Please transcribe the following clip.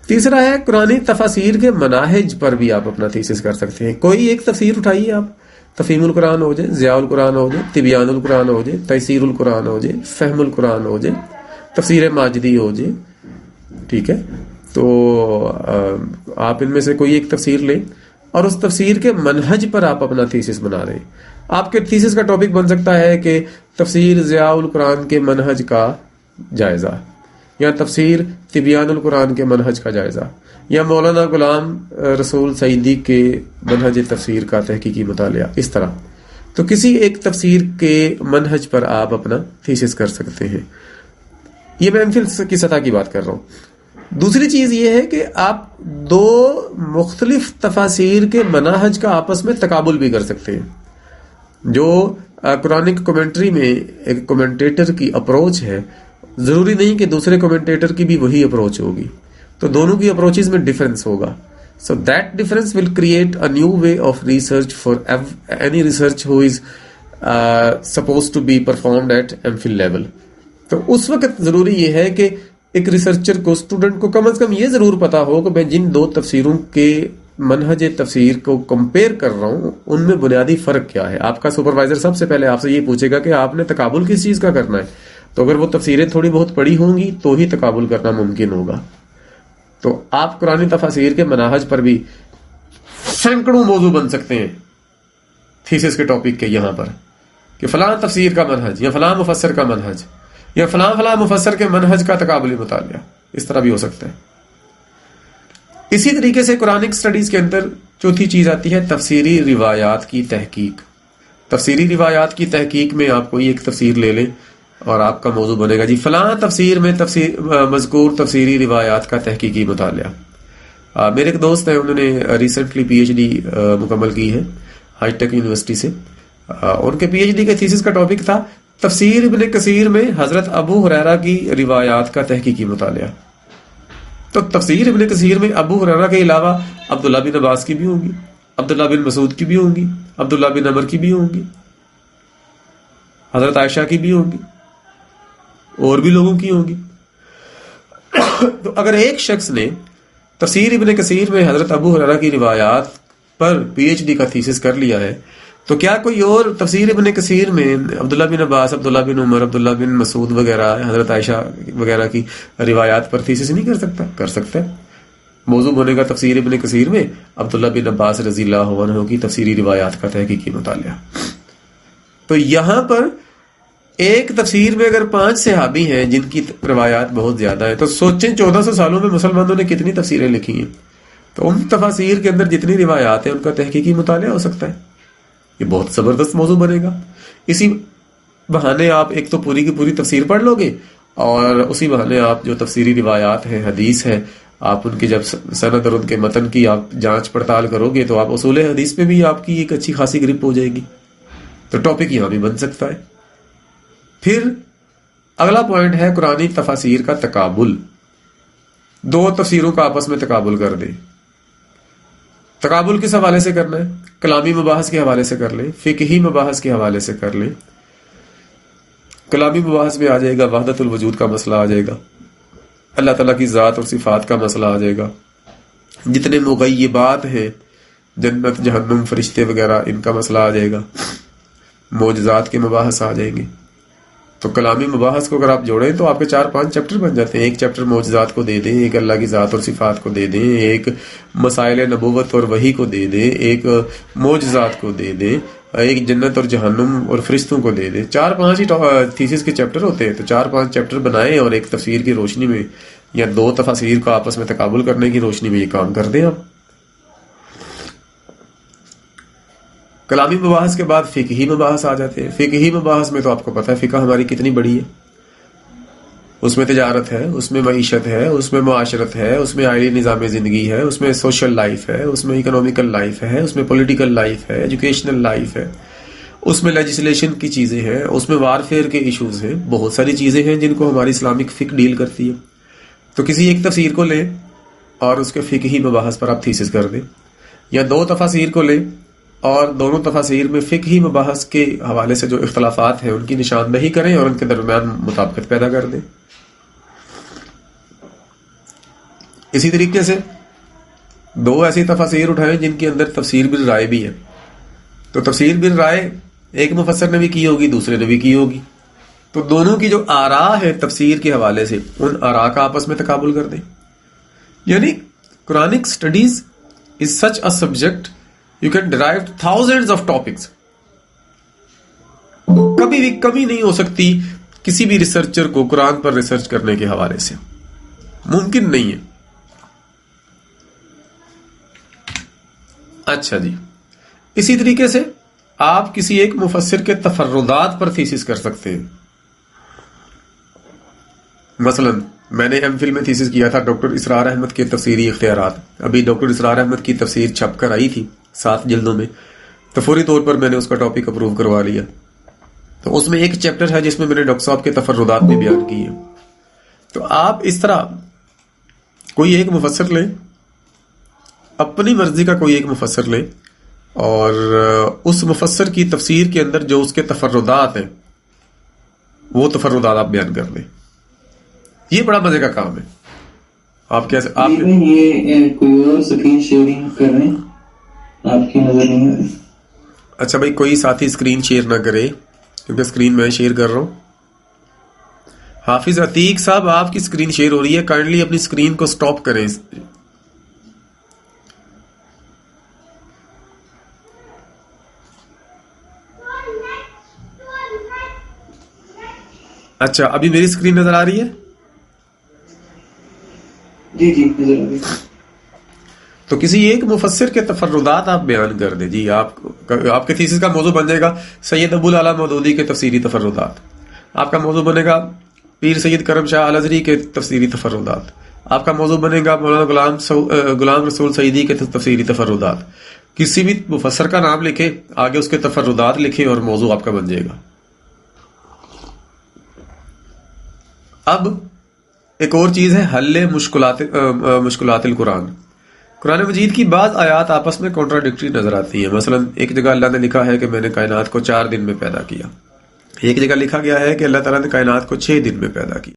تیسرا ہے قرآنی تفاسیر کے مناہج پر بھی آپ اپنا تھیسس کر سکتے ہیں. کوئی ایک تفسیر اٹھائیے آپ، تفہیم القرآن ہو جائے، ضیاء القرآن ہو جائے، تبیان القرآن ہو جائے، تیسیر القرآن ہو جائے، فہم القرآن ہو جائے، تفسیر ماجدی ہو جائے، ٹھیک ہے. تو آپ ان میں سے کوئی ایک تفسیر لیں اور اس تفسیر کے منہج پر آپ اپنا تھیسس بنا رہے ہیں. آپ کے تھیسس کا ٹاپک بن سکتا ہے کہ تفسیر ضیاء القرآن کے منہج کا جائزہ، یا تفسیر تبیان القرآن کے منہج کا جائزہ، یا مولانا غلام رسول سعیدی کے منہج تفسیر کا تحقیقی مطالعہ. اس طرح تو کسی ایک تفسیر کے منہج پر آپ اپنا تھیسس کر سکتے ہیں. یہ میں MPhil کی سطح کی بات کر رہا ہوں. دوسری چیز یہ ہے کہ آپ دو مختلف تفاسیر کے منہج کا آپس میں تقابل بھی کر سکتے ہیں. جو قرآنک کومنٹری میں ایک کومنٹیٹر کی اپروچ ہے، ضروری نہیں کہ دوسرے کومنٹیٹر کی بھی وہی اپروچ ہوگی، تو دونوں کی اپروچز میں ڈفرنس ہوگا. So that difference will create a new way of research for any research who is supposed to be performed at MPhil level. تو اس وقت ضروری یہ ہے کہ ایک ریسرچر کو، اسٹوڈنٹ کو کم از کم یہ ضرور پتا ہو کہ میں جن دو تفسیروں کے منہج تفسیر کو کمپیئر کر رہا ہوں ان میں بنیادی فرق کیا ہے. آپ کا سپروائزر سب سے پہلے آپ سے یہ پوچھے گا کہ آپ نے تقابل کس چیز کا کرنا ہے. تو اگر وہ تفسیریں تھوڑی بہت پڑھی ہوں گی تو ہی تقابل کرنا ممکن ہوگا. تو آپ قرآن تفاسیر کے مناہج پر بھی سینکڑوں موضوع بن سکتے ہیں تھیسس کے ٹاپک کے یہاں پر، کہ فلاں تفسیر کا منہج، یا فلاں مفسر کا منہج، یا فلاں مفسر کے منہج کا تقابلی مطالعہ. اس طرح بھی ہو سکتا ہے. اسی طریقے سے قرآنک سٹڈیز کے اندر چوتھی چیز آتی ہے تفسیری روایات کی تحقیق. تفسیری روایات کی تحقیق میں آپ کوئی ایک تفسیر لے لیں اور آپ کا موضوع بنے گا جی فلاں تفسیر میں مذکور تفسیری روایات کا تحقیقی مطالعہ. میرے ایک دوست ہیں، انہوں نے ریسنٹلی PhD مکمل کی ہے ہائی ٹیک یونیورسٹی سے. ان کے PhD کے تھیسس کا ٹاپک تھا تفسیر ابن کثیر میں حضرت ابو ہریرہ کی روایات کا تحقیقی مطالعہ. تو تفسیر ابن کثیر میں ابو ہریرہ کے علاوہ عبداللہ بن عباس کی بھی ہوں گی، عبداللہ بن مسعود کی بھی ہوں گی، عبداللہ بن عمر کی بھی ہوں گی، حضرت عائشہ کی بھی ہوں گی، اور بھی لوگوں کی ہوں گی. تو اگر ایک شخص نے تفسیر ابن کثیر میں حضرت ابو ہریرہ کی روایات پر PhD کا تھیسس کر لیا ہے، تو کیا کوئی اور تفسیر ابن کثیر میں عبداللہ بن عباس، عبداللہ بن عمر، عبداللہ بن مسعود وغیرہ، حضرت عائشہ وغیرہ کی روایات پر تھیسس نہیں کر سکتا؟ کر سکتا ہے. موضوع بنے گا تفسیر ابن کثیر میں عبداللہ بن عباس رضی اللہ عنہ کی تفسیری روایات کا تحقیقی مطالعہ. تو یہاں پر ایک تفسیر میں اگر 5 صحابی ہیں جن کی روایات بہت زیادہ ہیں، تو سوچیں 1400 سالوں میں مسلمانوں نے کتنی تفسیریں لکھی ہیں. تو ان تفاسیر کے اندر جتنی روایات ہیں ان کا تحقیقی مطالعہ ہو سکتا ہے. یہ بہت زبردست موضوع بنے گا. اسی بہانے آپ ایک تو پوری کی پوری تفسیر پڑھ لو گے، اور اسی بہانے آپ جو تفسیری روایات ہیں، حدیث ہے، آپ ان کی جب سند اور ان کے متن کی آپ جانچ پڑتال کرو گے تو آپ اصول حدیث پہ بھی آپ کی ایک اچھی خاصی گرپ ہو جائے گی. تو ٹاپک یہاں بھی بن سکتا ہے. پھر اگلا پوائنٹ ہے قرآنی تفاسیر کا تقابل. دو تفسیروں کا آپس میں تقابل کر دیں. تقابل کس حوالے سے کرنا ہے؟ کلامی مباحث کے حوالے سے کر لیں، فقہی مباحث کے حوالے سے کر لیں. کلامی مباحث میں آ جائے گا وحدت الوجود کا مسئلہ آ جائے گا، اللہ تعالیٰ کی ذات اور صفات کا مسئلہ آ جائے گا، جتنے مغیبات ہیں جنت، جہنم، فرشتے وغیرہ، ان کا مسئلہ آ جائے گا، معجزات کے مباحث آ جائیں گے. تو کلامی مباحث کو اگر آپ جوڑیں تو آپ کے 4-5 چیپٹر بن جاتے ہیں. ایک چیپٹر معجزات کو دے دیں، ایک اللہ کی ذات اور صفات کو دے دیں، ایک مسائل نبوت اور وحی کو دے دیں، ایک معجزات کو دے دیں، ایک جنت اور جہنم اور فرشتوں کو دے دیں. 4-5 ہی تھیسس کے چیپٹر ہوتے ہیں. تو 4-5 چیپٹر بنائیں اور ایک تفسیر کی روشنی میں یا دو تفاسیر کو آپس میں تقابل کرنے کی روشنی میں یہ کام کر دیں آپ. کلامی مباحث کے بعد فقہی مباحث آ جاتے ہیں. فقہی مباحث میں تو آپ کو پتہ ہے فقہ ہماری کتنی بڑی ہے. اس میں تجارت ہے، اس میں معیشت ہے، اس میں معاشرت ہے، اس میں آئلی نظام زندگی ہے، اس میں سوشل لائف ہے، اس میں اکنامیکل لائف ہے، اس میں پولیٹیکل لائف ہے، ایجوکیشنل لائف ہے، اس میں لیجسلیشن کی چیزیں ہیں، اس میں وارفیئر کے ایشوز ہیں. بہت ساری چیزیں ہیں جن کو ہماری اسلامک فقہ ڈیل کرتی ہے. تو کسی ایک تفسیر کو لیں اور اس کے فقہی مباحث پر آپ تھیسس کر دیں، یا دو تفاسیر کو لیں اور دونوں تفاسیر میں فقہی مباحث کے حوالے سے جو اختلافات ہیں ان کی نشاندہی کریں اور ان کے درمیان مطابقت پیدا کر دیں. اسی طریقے سے دو ایسی تفاسیر اٹھائیں جن کے اندر تفسیر بن رائے بھی ہے. تو تفسیر بن رائے ایک مفسر نے بھی کی ہوگی، دوسرے نے بھی کی ہوگی. تو دونوں کی جو آراء ہے تفسیر کے حوالے سے، ان آراء کا آپس میں تقابل کر دیں. یعنی Quranic studies is such a subject you can drive thousands of topics. کبھی بھی کمی نہیں ہو سکتی کسی بھی ریسرچر کو قرآن پر ریسرچ کرنے کے حوالے سے، ممکن نہیں ہے. اچھا جی، اسی طریقے سے آپ کسی ایک مفسر کے تفردات پر تھیسس کر سکتے ہیں. مثلا میں نے ایم فل میں تھیسس کیا تھا ڈاکٹر اسرار احمد کے تفسیری اختیارات. ابھی ڈاکٹر اسرار احمد کی تفسیر چھپ کر آئی تھی 7 جلدوں میں، تو فوری طور پر میں نے اس کا ٹاپک اپروو کروا لیا. تو اس میں ایک چیپٹر ہے جس میں میں نے ڈاکٹر صاحب کے تفردات بھی بیان کیے. تو آپ اس طرح کوئی ایک مفسر لیں، اپنی مرضی کا کوئی ایک مفسر لیں، اور اس مفسر کی تفسیر کے اندر جو اس کے تفردات ہیں وہ تفردات آپ بیان کر لیں. یہ بڑا مزے کا کام ہے. آپ کیسے یہ کوئی اور اسکرین شیئرنگ کر رہے ہیں، آپ کی نظر نہیں آ رہی؟ اچھا بھائی، کوئی ساتھی اسکرین شیئر نہ کرے کیونکہ اسکرین میں شیئر کر رہا ہوں. حافظ عتیق صاحب، آپ کی اسکرین شیئر ہو رہی ہے، کائنڈلی اپنی اسکرین کو سٹاپ کریں. اچھا، ابھی میری اسکرین نظر آ رہی ہے؟ جی نظر آ رہی ہے. تو کسی ایک مفسر کے تفردات آپ بیان کر دیں. جی، آپ کے تھیسس کا موضوع بن جائے گا سید ابو العلا مودودی کے تفسیری تفردات. آپ کا موضوع بنے گا پیر سید کرم شاہ الازہری کے تفسیری تفردات. آپ کا موضوع بنے گا مولانا غلام رسول سعیدی کے تفسیری تفردات. کسی بھی مفسر کا نام لکھے، آگے اس کے تفردات لکھے، اور موضوع آپ کا بن جائے گا. اب ایک اور چیز ہے حل مشکلات القرآن. قرآن مجید کی بعض آیات آپس میں کانٹراڈکٹری نظر آتی ہیں. مثلا ایک جگہ اللہ نے لکھا ہے کہ میں نے کائنات کو 4 دن میں پیدا کیا، ایک جگہ لکھا گیا ہے کہ اللہ تعالیٰ نے کائنات کو 6 دن میں پیدا کیا.